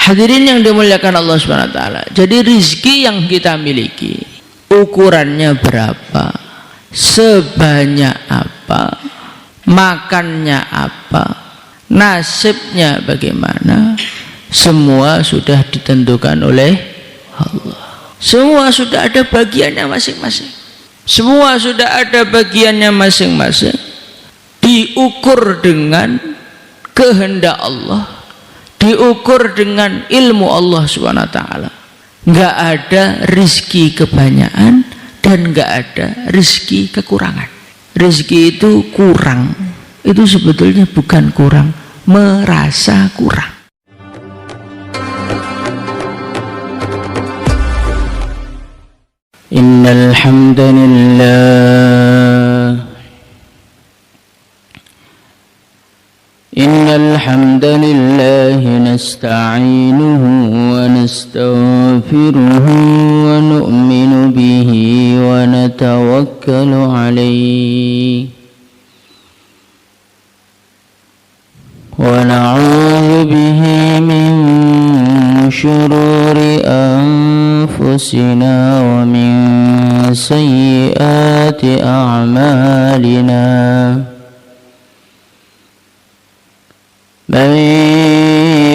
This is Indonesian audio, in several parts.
Hadirin yang dimuliakan Allah Subhanahu wa taala. Jadi rizki yang kita miliki ukurannya berapa, sebanyak apa, makannya apa, nasibnya bagaimana, semua sudah ditentukan oleh Allah. Semua sudah ada bagiannya masing-masing. Semua sudah ada bagiannya masing-masing. Diukur dengan kehendak Allah, diukur dengan ilmu Allah Subhanahu wa taala. Enggak ada rizki kebanyakan dan enggak ada rizki kekurangan. Rizki itu kurang, itu sebetulnya bukan kurang, merasa kurang. Innal hamdalillah nasta'inuhu wa nastaghfiruhu wa nu'minu bihi wa natawakkalu alayhi wa na'udzu bihi min syururi anfusina wa min sayyiati a'malina. من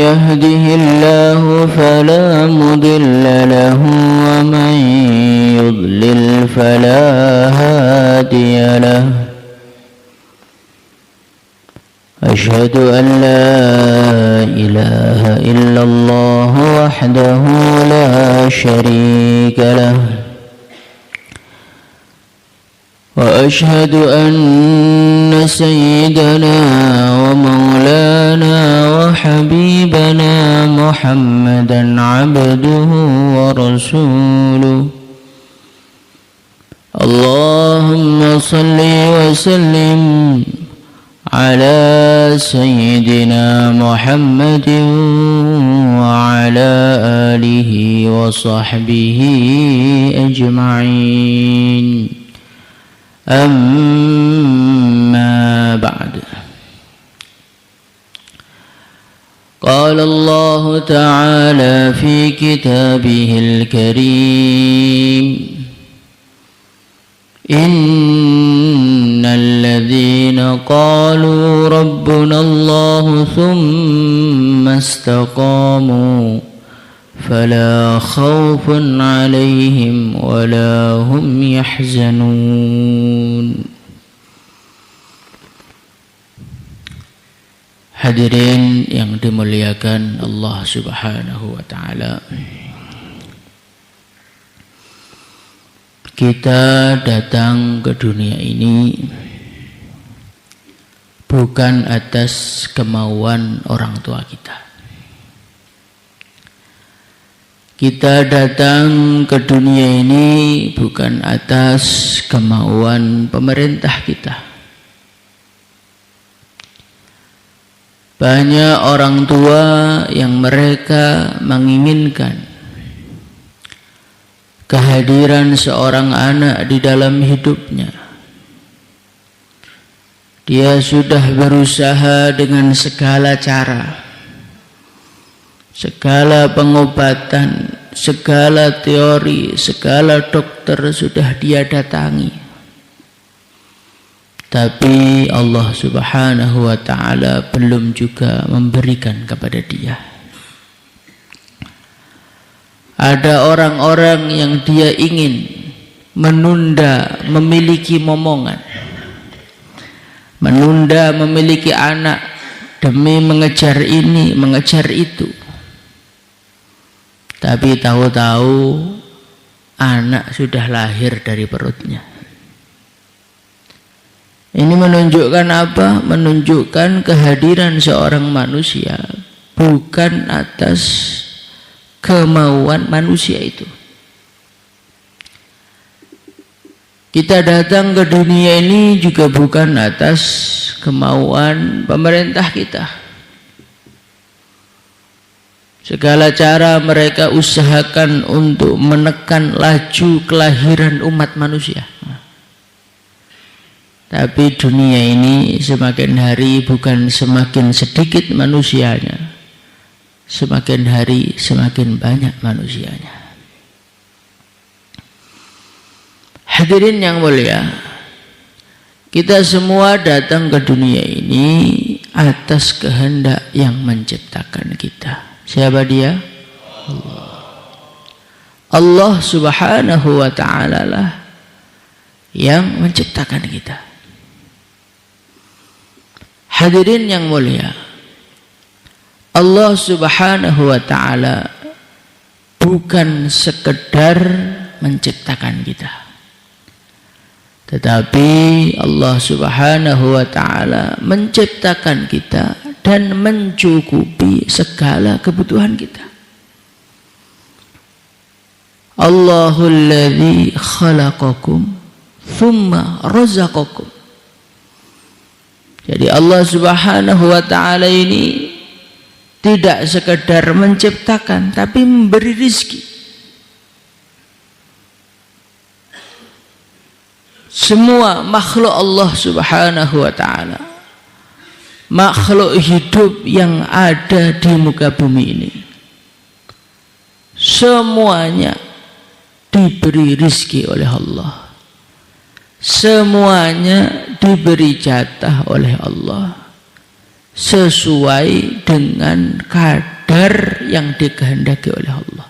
يهده الله فلا مضل له ومن يضلل فلا هادي له. أشهد أن لا إله إلا الله وحده لا شريك له وأشهد أن سيدنا ومولانا وحبيبنا محمدا عبده ورسوله. اللهم صل وسلم على سيدنا محمد وعلى آله وصحبه أجمعين. أما بعد، قال الله تعالى في كتابه الكريم: إن الذين قالوا ربنا الله ثم استقاموا فلا خوف عليهم ولا هم يحزنون. Hadirin yang dimuliakan Allah Subhanahu wa taala. Kita datang ke dunia ini bukan atas kemauan orang tua kita. Kita datang ke dunia ini bukan atas kemauan pemerintah kita. Banyak orang tua yang mereka menginginkan kehadiran seorang anak di dalam hidupnya. Dia sudah berusaha dengan segala cara, segala pengobatan, segala teori, segala dokter sudah dia datangi. Tapi Allah Subhanahu wa ta'ala belum juga memberikan kepada dia. Ada orang-orang yang dia ingin menunda memiliki momongan, menunda memiliki anak demi mengejar ini, mengejar itu. Tapi tahu-tahu anak sudah lahir dari perutnya. Ini menunjukkan apa? Menunjukkan kehadiran seorang manusia bukan atas kemauan manusia itu. Kita datang ke dunia ini juga bukan atas kemauan pemerintah kita. Segala cara mereka usahakan untuk menekan laju kelahiran umat manusia. Tapi dunia ini semakin hari bukan semakin sedikit manusianya, semakin hari semakin banyak manusianya. Hadirin yang mulia, kita semua datang ke dunia ini atas kehendak yang menciptakan kita. Siapa dia? Allah. Allah Subhanahu wa ta'ala lah yang menciptakan kita. Hadirin yang mulia, Allah Subhanahu wa ta'ala bukan sekedar menciptakan kita, tetapi Allah Subhanahu wa ta'ala menciptakan kita dan mencukupi segala kebutuhan kita. Allahul ladzi khalaqakum thumma razaqakum. Jadi Allah Subhanahu wa ta'ala ini tidak sekedar menciptakan, tapi memberi rizki. Semua makhluk Allah Subhanahu wa ta'ala, makhluk hidup yang ada di muka bumi ini, semuanya diberi rizki oleh Allah. Semuanya diberi jatah oleh Allah sesuai dengan kadar yang dikehendaki oleh Allah.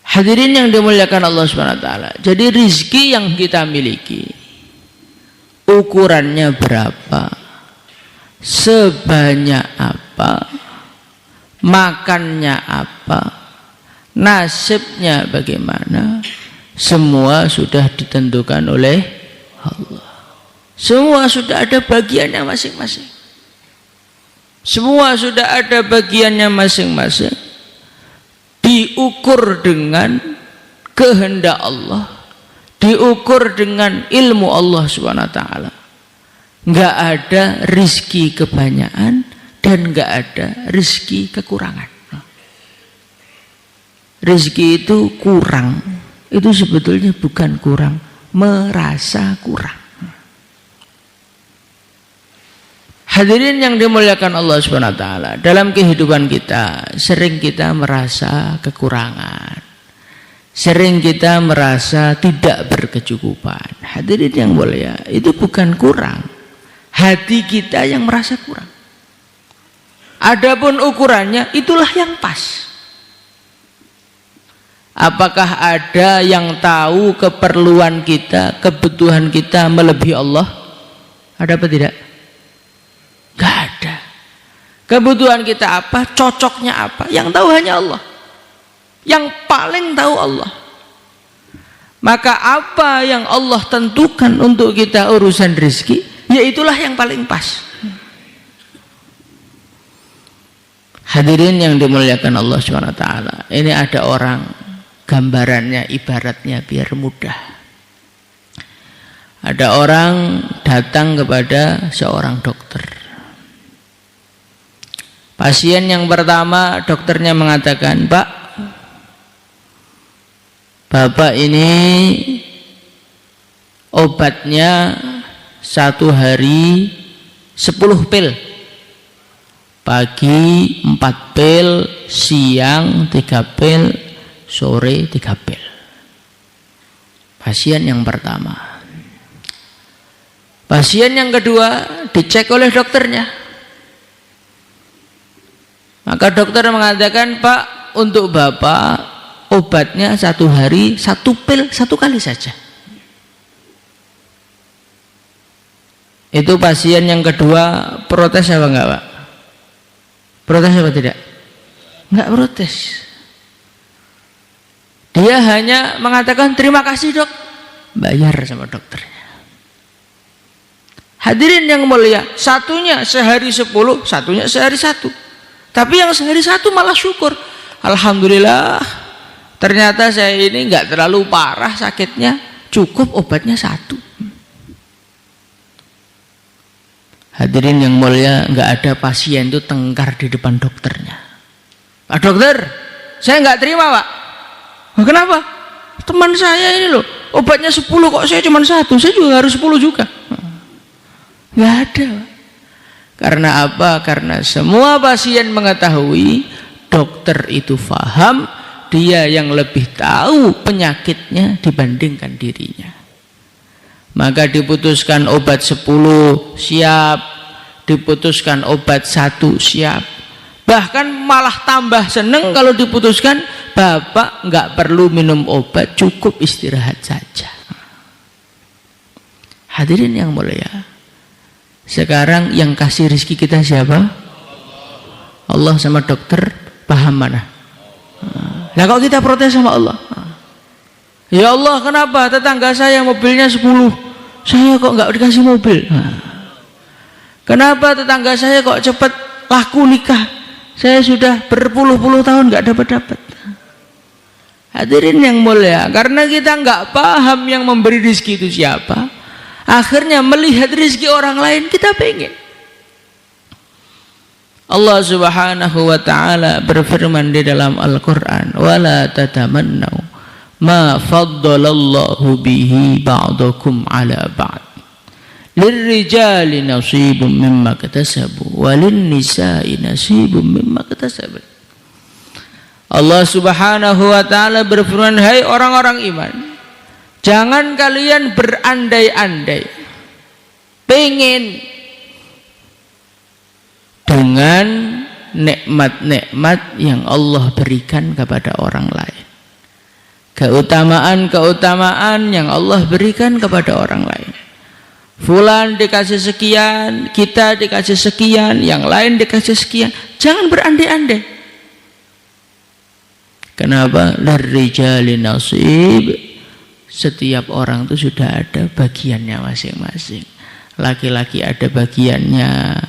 Hadirin yang dimuliakan Allah Subhanahu wa ta'ala, jadi rizki yang kita miliki ukurannya berapa, sebanyak apa, makannya apa, nasibnya bagaimana, semua sudah ditentukan oleh Allah. Semua sudah ada bagiannya masing-masing. Semua sudah ada bagiannya masing-masing. Diukur dengan kehendak Allah, diukur dengan ilmu Allah Subhanahu wa ta'ala. Enggak ada rizki kebanyakan dan enggak ada rizki kekurangan. Rizki itu kurang, itu sebetulnya bukan kurang, merasa kurang. Hadirin yang dimuliakan Allah Subhanahu wa ta'ala, dalam kehidupan kita sering kita merasa kekurangan, sering kita merasa tidak berkecukupan. Hadirin yang mulia, itu bukan kurang, hati kita yang merasa kurang. Adapun ukurannya itulah yang pas. Apakah ada yang tahu keperluan kita, kebutuhan kita melebihi Allah? Ada apa tidak? Gak ada. Kebutuhan kita apa, cocoknya apa, yang tahu hanya Allah. Yang paling tahu Allah. Maka apa yang Allah tentukan untuk kita urusan rezeki, ya itulah yang paling pas. Hadirin yang dimuliakan Allah Subhanahu wa ta'ala, ini ada orang, gambarannya ibaratnya biar mudah. Ada orang datang kepada seorang dokter. Pasien yang pertama, dokternya mengatakan, Pak, Bapak ini obatnya 1 hari 10 pil. Pagi 4 pil, siang 3 pil, sore 3 pil. Pasien yang pertama. Pasien yang kedua dicek oleh dokternya. Maka dokter mengatakan, Pak, untuk Bapak obatnya 1 hari 1 pil 1 kali saja. Itu pasien yang kedua protes apa enggak, Pak? Protes apa tidak? Enggak protes. Dia hanya mengatakan, terima kasih dok, bayar sama dokternya. Hadirin yang mulia, satunya sehari 10, satunya sehari 1. Tapi yang sehari 1 malah syukur. Alhamdulillah, ternyata saya ini enggak terlalu parah sakitnya, cukup obatnya 1. Hadirin yang mulia, enggak ada pasien itu tengkar di depan dokternya. Pak dokter, saya enggak terima, Pak. Kenapa? Teman saya ini loh, obatnya 10 kok saya cuma 1, saya juga harus 10 juga. Enggak ada, Pak. Karena apa? Karena semua pasien mengetahui dokter itu paham, dia yang lebih tahu penyakitnya dibandingkan dirinya. Maka diputuskan obat 10 siap, diputuskan obat 1 siap. Bahkan malah tambah seneng kalau diputuskan bapak nggak perlu minum obat, cukup istirahat saja. Hadirin yang mulia, sekarang yang kasih rezeki kita siapa? Allah sama dokter paham mana? Nah kok kita protes sama Allah? Ya Allah, kenapa tetangga saya mobilnya 10, saya kok nggak dikasih mobil? Kenapa tetangga saya kok cepat laku nikah, saya sudah berpuluh-puluh tahun nggak dapat? Hadirin yang mulia, karena kita nggak paham yang memberi rezeki itu siapa, akhirnya melihat rezeki orang lain kita pengen. Allah Subhanahu wa ta'ala berfirman di dalam Al-Qur'an, wala tatamannau ma faddalallahu bihi ba'dakum ala ba'd lirrijali nasibun mimma katasabu walinnisa'i nasibun mimma katasabu. Allah Subhanahu wa ta'ala berfirman, hai orang-orang iman, jangan kalian berandai-andai pengen dengan nikmat-nikmat yang Allah berikan kepada orang lain, keutamaan-keutamaan yang Allah berikan kepada orang lain. Fulan dikasih sekian, kita dikasih sekian, yang lain dikasih sekian. Jangan berandai-andai. Kenapa? Lirrijali nasib. Setiap orang itu sudah ada bagiannya masing-masing. Laki-laki ada bagiannya,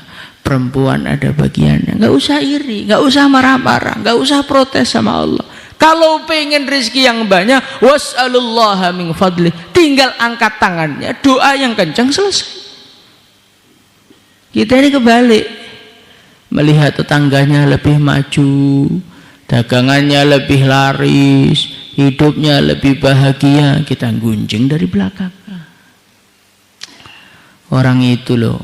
perempuan ada bagiannya. Nggak usah iri, nggak usah marah-marah, nggak usah protes sama Allah. Kalau pengen rezeki yang banyak, was'alullaha min fadli, tinggal angkat tangannya, doa yang kencang, selesai. Kita ini kebalik, melihat tetangganya lebih maju, dagangannya lebih laris, hidupnya lebih bahagia, kita gunjing dari belakang. Orang itu loh,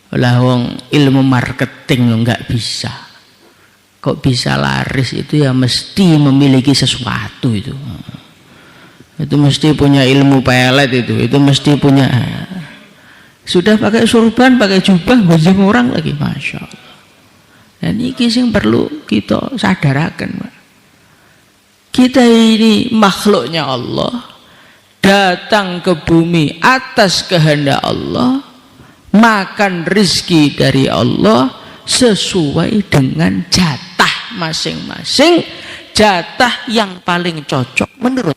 wong ilmu marketing lo nggak bisa. Kok bisa laris itu ya mesti memiliki sesuatu itu. Itu mesti punya ilmu pelet itu mesti punya. Sudah pakai surban, pakai jubah, bajing orang lagi, masya Allah. Dan ini yang perlu kita sadarakan, Pak. Kita ini makhluknya Allah, datang ke bumi atas kehendak Allah, makan rezeki dari Allah sesuai dengan jatah masing-masing, jatah yang paling cocok menurut.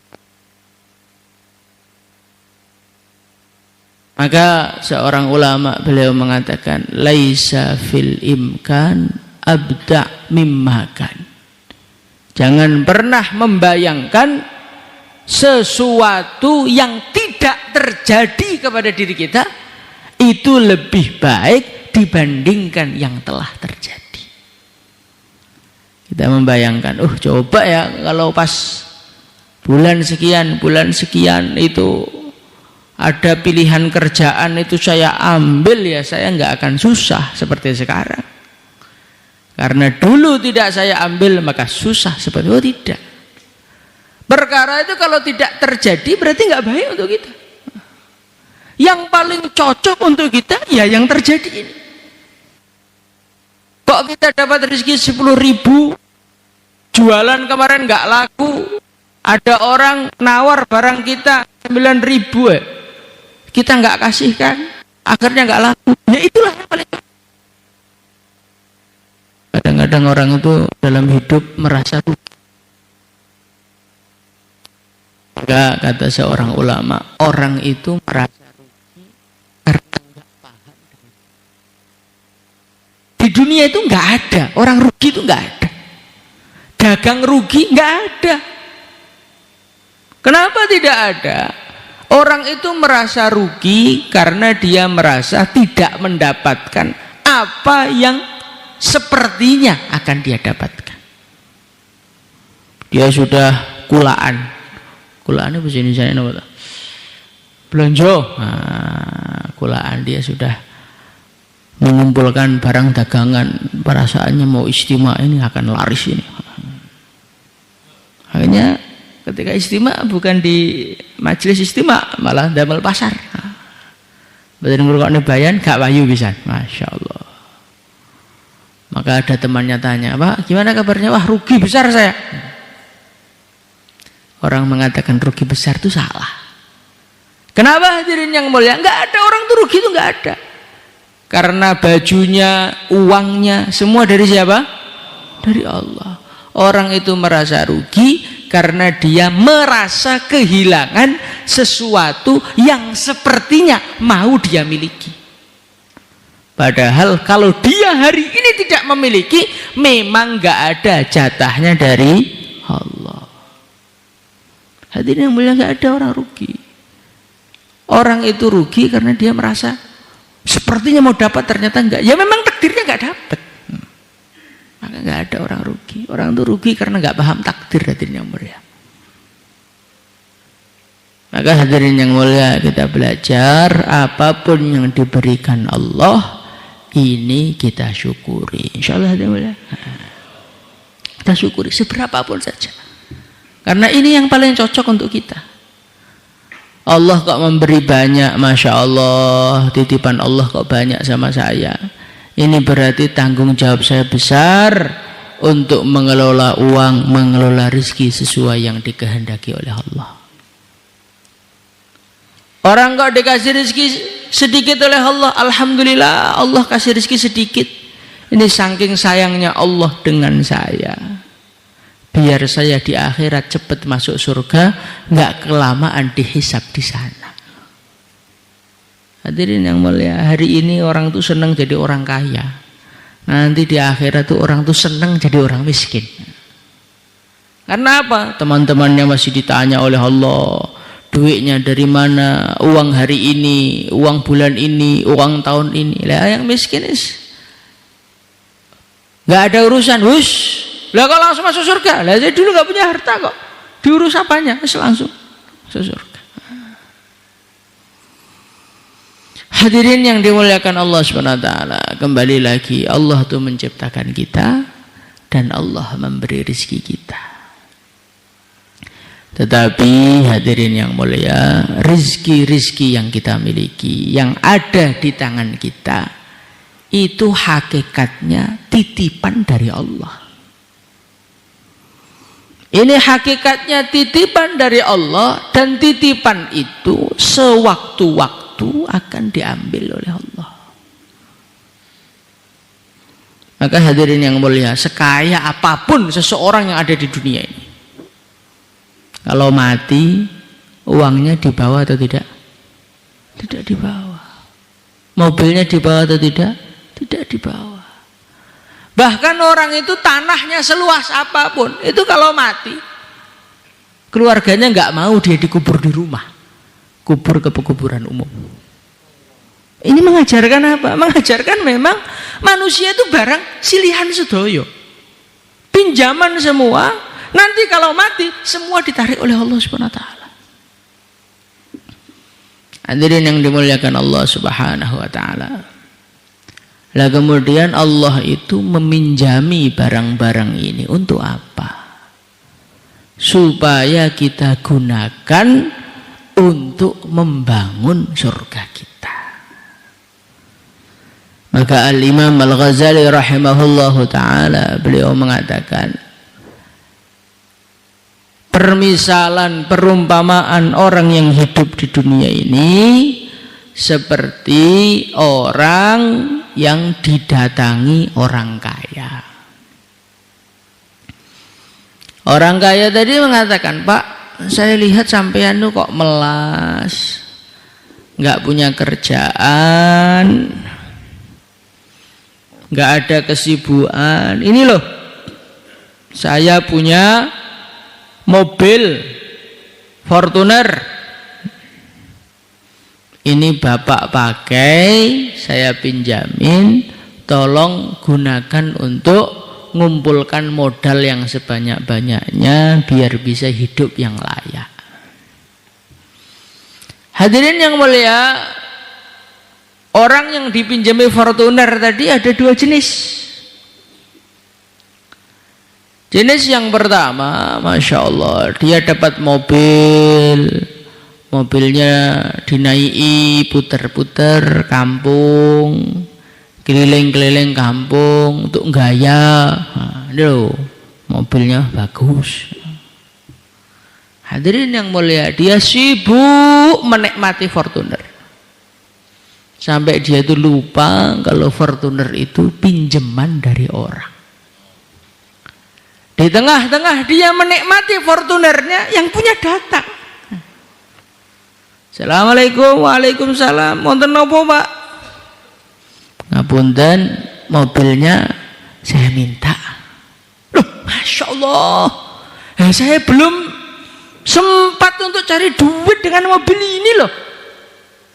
Maka seorang ulama beliau mengatakan, laisa fil imkan abda mimmakan. Jangan pernah membayangkan sesuatu yang tidak terjadi kepada diri kita itu lebih baik dibandingkan yang telah terjadi. Kita membayangkan, coba ya kalau pas bulan sekian itu ada pilihan kerjaan itu saya ambil, ya saya nggak akan susah seperti sekarang. Karena dulu tidak saya ambil maka susah seperti tidak. Perkara itu kalau tidak terjadi berarti nggak baik untuk kita. Yang paling cocok untuk kita ya yang terjadi ini. Kok kita dapat rezeki 10.000, jualan kemarin nggak laku, ada orang nawar barang kita 9.000, kita nggak kasihkan, akhirnya nggak laku. Ya itulah yang paling cocok. Kadang-kadang orang itu dalam hidup merasa rugi. Maka kata seorang ulama, orang itu merasa di dunia itu nggak ada orang rugi, itu nggak ada. Dagang rugi nggak ada. Kenapa tidak ada? Orang itu merasa rugi karena dia merasa tidak mendapatkan apa yang sepertinya akan dia dapatkan. Dia sudah kulaan. Kulaan itu bahasa Indonesia apa? Belanja. Kulaan dia sudah mengumpulkan barang dagangan, perasaannya mau istimewa ini akan laris ini. Akhirnya ketika istimewa bukan di majelis istimewa, malah damel pasar. Betul ngrungokne bayan gak payu pisan. Masya Allah. Maka ada temannya tanya, Pak, gimana kabarnya? Wah, rugi besar saya. Orang mengatakan rugi besar itu salah. Kenapa hadirin yang mulia? Enggak ada orang tuh rugi itu, enggak ada. Karena bajunya, uangnya, semua dari siapa? Dari Allah. Orang itu merasa rugi karena dia merasa kehilangan sesuatu yang sepertinya mau dia miliki. Padahal kalau dia hari ini tidak memiliki, memang enggak ada jatahnya dari Allah. Hadirin yang mulia, enggak ada orang rugi. Orang itu rugi karena dia merasa sepertinya mau dapat, ternyata enggak. Ya memang takdirnya enggak dapat. Maka enggak ada orang rugi. Orang itu rugi karena enggak paham takdir, hadirin yang mulia. Maka hadirin yang mulia, kita belajar apapun yang diberikan Allah ini kita syukuri. Insyaallah hadirin mulia. Kita syukuri seberapapun saja. Karena ini yang paling cocok untuk kita. Allah kok memberi banyak, Masya Allah, titipan Allah kok banyak sama saya. Ini berarti tanggung jawab saya besar untuk mengelola uang, mengelola rezeki sesuai yang dikehendaki oleh Allah. Orang kok dikasih rezeki sedikit oleh Allah, alhamdulillah Allah kasih rezeki sedikit. Ini saking sayangnya Allah dengan saya. Biar saya di akhirat cepat masuk surga, nggak kelamaan dihisab di sana. Hadirin yang mulia, hari ini orang tuh senang jadi orang kaya. Nanti di akhirat tuh orang tuh senang jadi orang miskin. Karena apa? Teman-temannya masih ditanya oleh Allah, duitnya dari mana, uang hari ini, uang bulan ini, uang tahun ini. Lah yang miskin nggak ada urusan, lah kok langsung masuk surga? Lah saya dulu nggak punya harta kok. Diurus apanya? Langsung masuk surga. Hadirin yang dimuliakan Allah SWT, kembali lagi Allah itu menciptakan kita dan Allah memberi rezeki kita. Tetapi hadirin yang mulia, rezeki-rezeki yang kita miliki, yang ada di tangan kita, itu hakikatnya titipan dari Allah. Ini hakikatnya titipan dari Allah, dan titipan itu sewaktu-waktu akan diambil oleh Allah. Maka hadirin yang mulia, sekaya apapun seseorang yang ada di dunia ini, kalau mati, uangnya dibawa atau tidak? Tidak dibawa. Mobilnya dibawa atau tidak? Tidak dibawa. Bahkan orang itu tanahnya seluas apapun, itu kalau mati, keluarganya nggak mau dia dikubur di rumah, kubur ke pekuburan umum. Ini mengajarkan apa? Mengajarkan memang manusia itu barang silihan sedoyo, pinjaman semua. Nanti kalau mati, semua ditarik oleh Allah Subhanahu wa taala. Hadirin yang dimuliakan Allah Subhanahu wa taala. Lah kemudian Allah itu meminjami barang-barang ini untuk apa? Supaya kita gunakan untuk membangun surga kita. Maka Al-Imam Al-Ghazali rahimahullahu ta'ala, beliau mengatakan, permisalan, perumpamaan orang yang hidup di dunia ini seperti orang yang didatangi orang kaya. Orang kaya tadi mengatakan, Pak, saya lihat sampean tuh kok melas, nggak punya kerjaan, nggak ada kesibukan. Ini loh, saya punya mobil Fortuner, ini bapak pakai, saya pinjamin, tolong gunakan untuk ngumpulkan modal yang sebanyak-banyaknya biar bisa hidup yang layak. Hadirin yang mulia, Orang yang dipinjami Fortuner tadi ada dua jenis. Jenis yang pertama, Masya Allah, dia dapat mobil, mobilnya dinaiki, puter-puter kampung, keliling-keliling kampung untuk gaya. Nah, ini loh, mobilnya bagus. Hadirin yang mulia, dia sibuk menikmati Fortuner. Sampai dia itu lupa kalau Fortuner itu pinjaman dari orang. Di tengah-tengah dia menikmati Fortunernya, yang punya datang. Assalamualaikum, waalaikumsalam. Wonten napa, Pak? Ngapunten, mobilnya saya minta. Loh, Masya Allah. Saya belum sempat untuk cari duit dengan mobil ini loh.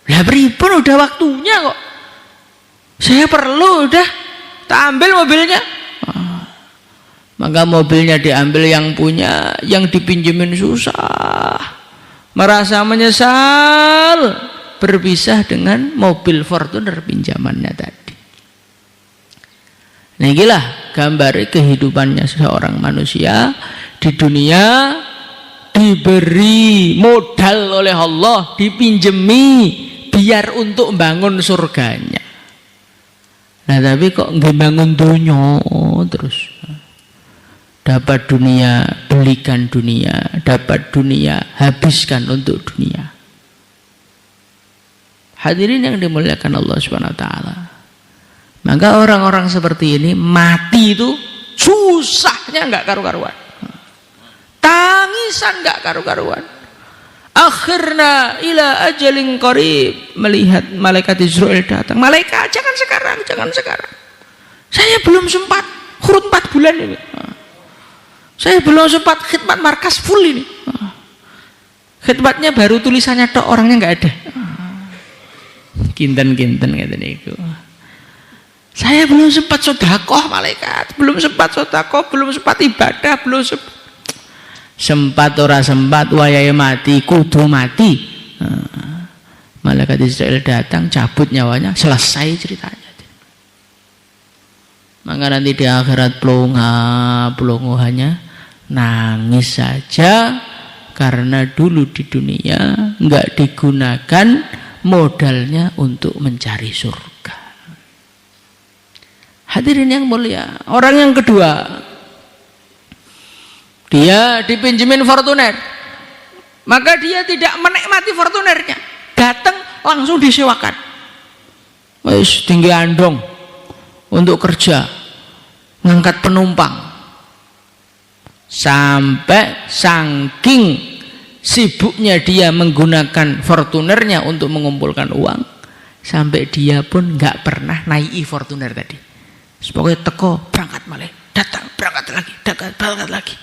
Lah pripun, udah waktunya kok. Saya perlu, udah tak ambil mobilnya. Maka mobilnya diambil yang punya, yang dipinjemin susah. Merasa menyesal berpisah dengan mobil Fortuner pinjamannya tadi. Nah, inilah gambar kehidupannya seorang manusia di dunia, diberi modal oleh Allah, dipinjemi biar untuk bangun surganya. Nah, tapi kok nggak bangun dunia terus. Dapat dunia, belikan dunia, dapat dunia, habiskan untuk dunia. Hadirin yang dimuliakan Allah Subhanahu wa taala. Maka orang-orang seperti ini mati itu susahnya nggak karu-karuan. Tangisan nggak karu-karuan. Akhirnya ila ajalin qarib, melihat malaikat Israel datang. Malaikat, jangan sekarang, jangan sekarang. Saya belum sempat khurut 4 bulan ini. Saya belum sempat khidmat markas full ini. Khidmatnya baru tulisannya tok, orangnya nggak ada. Kinten-kinten ngeten niku. Saya belum sempat sedekah malaikat, belum sempat sedekah, belum sempat ibadah, belum sempat ora sempat, wayahe mati, kudu mati. Malaikat Israel datang, cabut nyawanya, selesai ceritanya. Maka nanti di akhirat plonga hanya nangis saja karena dulu di dunia enggak digunakan modalnya untuk mencari surga. Hadirin yang mulia, orang yang kedua, dia dipinjemin Fortuner, maka dia tidak menikmati Fortunernya, datang langsung disewakan. Wis tinggi andong untuk kerja, ngangkat penumpang, sampai saking sibuknya dia menggunakan Fortunernya untuk mengumpulkan uang, sampai dia pun nggak pernah naiki Fortuner tadi. Pokoknya teko berangkat malah, datang berangkat lagi.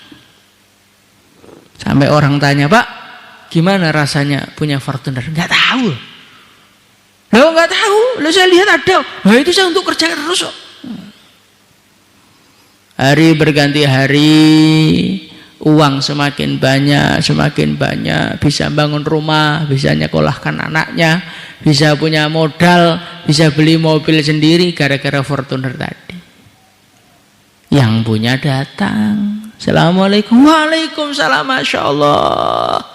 Sampai orang tanya, Pak, gimana rasanya punya Fortuner? Nggak tahu. Loh, nggak tahu. Loh, saya lihat ada. Nah, itu saya untuk kerja terus. Hari berganti hari, uang semakin banyak, bisa bangun rumah, bisa nyekolahkan anaknya, bisa punya modal, bisa beli mobil sendiri gara-gara Fortuner tadi. Yang punya datang. Assalamualaikum, waalaikumsalam, Masya Allah.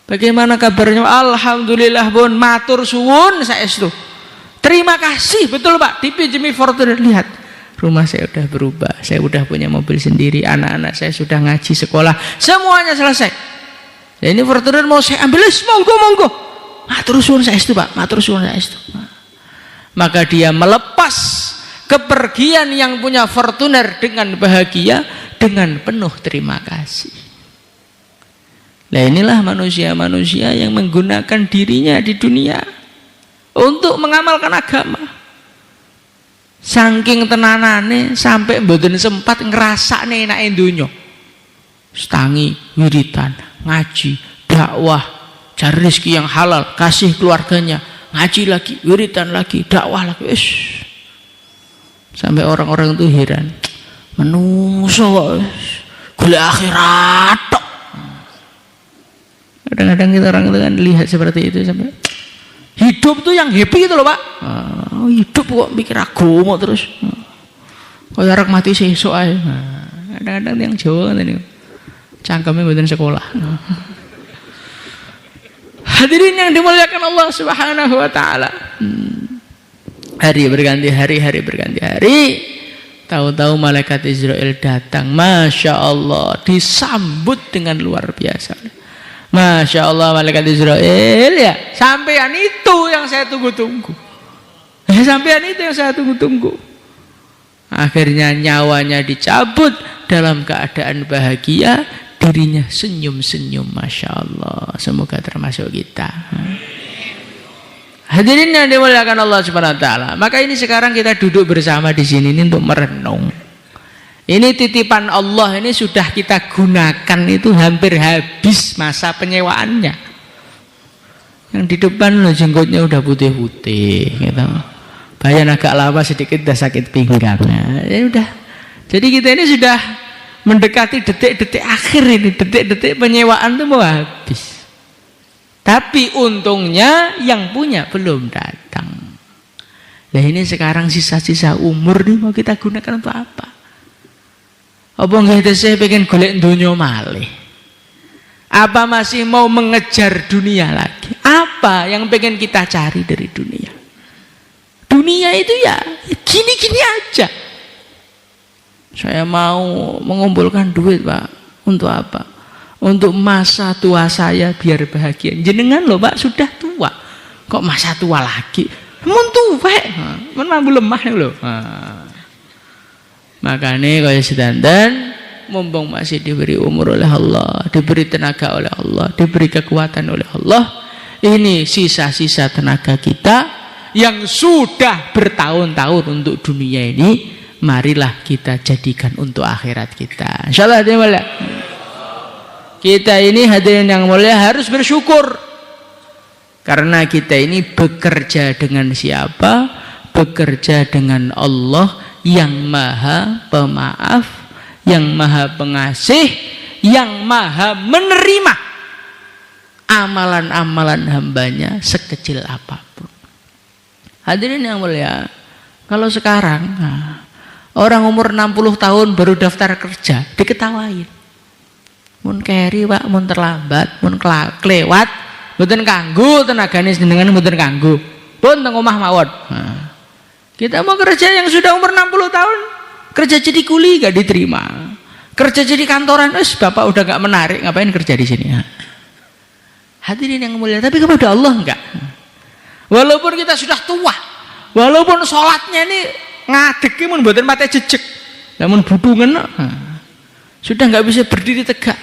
Bagaimana kabarnya? Alhamdulillah bun, matur suwun saestu. Terima kasih, betul Pak, dipinjemi Fortuner. Lihat, rumah saya sudah berubah, saya sudah punya mobil sendiri, anak-anak saya sudah ngaji sekolah, semuanya selesai. Ya, ini Fortuner mau saya ambil, monggo. Matur suwun saestu Pak, matur suwun saestu. Maka dia melepas kepergian yang punya Fortuner dengan bahagia, dengan penuh terima kasih. Nah, inilah manusia-manusia yang menggunakan dirinya di dunia untuk mengamalkan agama. Saking tenanane sampai mboten sempat ngrasakne enake donya. Setangi, wiridan, ngaji, dakwah, cari rezeki yang halal, kasih keluarganya, ngaji lagi, wiridan lagi, dakwah lagi. Sampai orang-orang itu heran. Menungso golek akhirat tok. Kadang-kadang kita orang itu kan lihat seperti itu sampai Hidup tuh yang happy gitu loh Pak. Hidup kok mikir agama terus. Kaya arek mati sesuk ae. Kadang-kadang yang Jawa ngene niku. Cangkeme mboten sekolah. Hadirin yang dimuliakan Allah Subhanahu wa taala. Hari berganti hari, hari berganti hari. Tahu-tahu malaikat Israel datang. Masya Allah, disambut dengan luar biasa. Masya Allah, malaikat Israel ya. Sampean itu yang saya tunggu-tunggu. Sampean itu yang saya tunggu-tunggu. Akhirnya nyawanya dicabut dalam keadaan bahagia. Dirinya senyum-senyum. Masya Allah. Semoga termasuk kita. Hadirin yang dimuliakan Allah Subhanahu wa taala. Maka ini sekarang kita duduk bersama di sini ini untuk merenung. Ini titipan Allah, ini sudah kita gunakan, itu hampir habis masa penyewaannya. Yang di depan loh jenggotnya udah putih-putih gitu. Bayan agak lama sedikit udah sakit pinggang. Ya udah. Jadi kita ini sudah mendekati detik-detik akhir ini, detik-detik penyewaan itu mau habis. Tapi untungnya yang punya belum datang. Nah ini sekarang sisa-sisa umur ini mau kita gunakan untuk apa? Apa nggak saya pengen golek dunia malih? Apa masih mau mengejar dunia lagi? Apa yang pengen kita cari dari dunia? Dunia itu ya gini-gini aja. Saya mau mengumpulkan duit Pak. Untuk apa? Untuk masa tua saya biar bahagia. Jenengan loh Pak sudah tua. Kok masa tua lagi? Mun tuwek. Men mampu lemah lho. Makanya kaya sedanten mumpung masih diberi umur oleh Allah, diberi tenaga oleh Allah, diberi kekuatan oleh Allah, ini sisa-sisa tenaga kita yang sudah bertahun-tahun untuk dunia ini, marilah kita jadikan untuk akhirat kita. Insyaallah dimulai. Kita ini hadirin yang mulia harus bersyukur. Karena kita ini bekerja dengan siapa? Bekerja dengan Allah yang maha pemaaf, yang maha pengasih, yang maha menerima amalan-amalan hambanya sekecil apapun. Hadirin yang mulia, kalau sekarang orang umur 60 tahun baru daftar kerja diketawain. Mun keri Pak, mun terlambat, mun kelewat, mboten kanggo tenagane jenengan mboten kanggo. Pun teng omah mawon. Kita mau kerja yang sudah umur 60 tahun, kerja jadi kuli gak diterima. Kerja jadi kantoran, Bapak udah gak menarik, ngapain kerja di sini? Hadirin yang mulia, tapi kepada Allah enggak. Walaupun kita sudah tua, walaupun sholatnya ini ngadeg mun mboten pate jejeg. Namun budungan sudah nggak bisa berdiri tegak.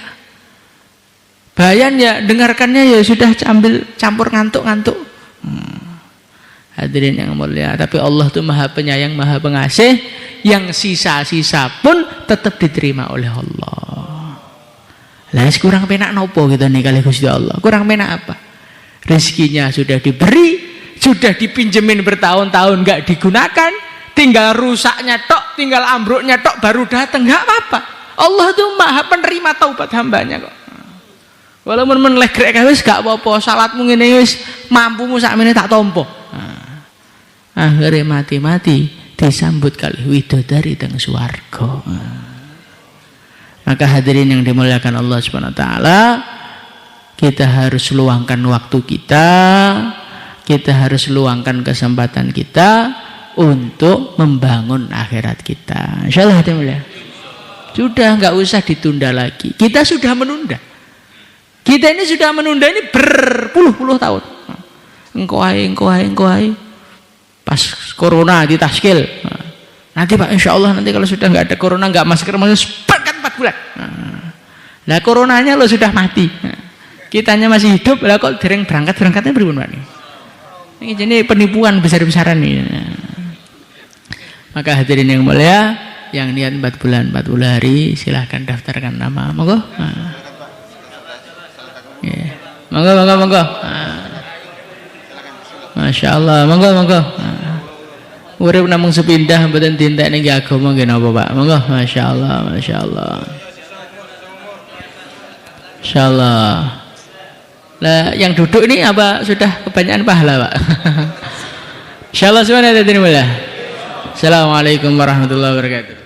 Bayan ya dengarkannya ya sudah campur ngantuk-ngantuk. Hadirin yang mulia, tapi Allah itu maha penyayang, maha pengasih, yang sisa-sisa pun tetap diterima oleh Allah. Lah kurang penak nopo gitu nih kali Gusti Allah. Kurang penak apa? Rezekinya sudah diberi, sudah dipinjemin bertahun-tahun nggak digunakan, tinggal rusaknya tok, tinggal ambruknya tok baru datang, nggak apa-apa. Allah itu maha penerima taubat hambanya kok. Walaupun menlegrek wis gak apa-apa, salatmu ngene wis mampumu sakmene tak tompo. Akhirnya mati-mati disambut kali widodari teng swarga. Maka hadirin yang dimuliakan Allah Subhanahu wa taala, kita harus luangkan waktu kita harus luangkan kesempatan kita untuk membangun akhirat kita. Insyaallah dimulai. Sudah nggak usah ditunda lagi. Kita sudah menunda. Kita ini sudah menunda ini berpuluh-puluh tahun. Engko ae. Pas corona ditaskil. Nanti Pak, insya Allah nanti kalau sudah nggak ada corona, nggak masker, berangkat 4 bulan. Lah coronanya lo sudah mati. Kitanya masih hidup, lah kok dereng berangkatnya berapa nih? Ini jadi penipuan besar-besaran nih. Maka hadirin yang mulia, yang niat 4 bulan 40 hari silahkan daftarkan nama. Monggo. Ya. Monggo. Masya Allah, monggo. Urip namung sepindah mboten dintekne nggih agama nggih napa Pak? Monggo, Masya Allah. Insyaallah. Lah yang duduk ini apa sudah kebanyakan pahala, Pak? Insyaallah semuanya. Assalamualaikum warahmatullahi wabarakatuh.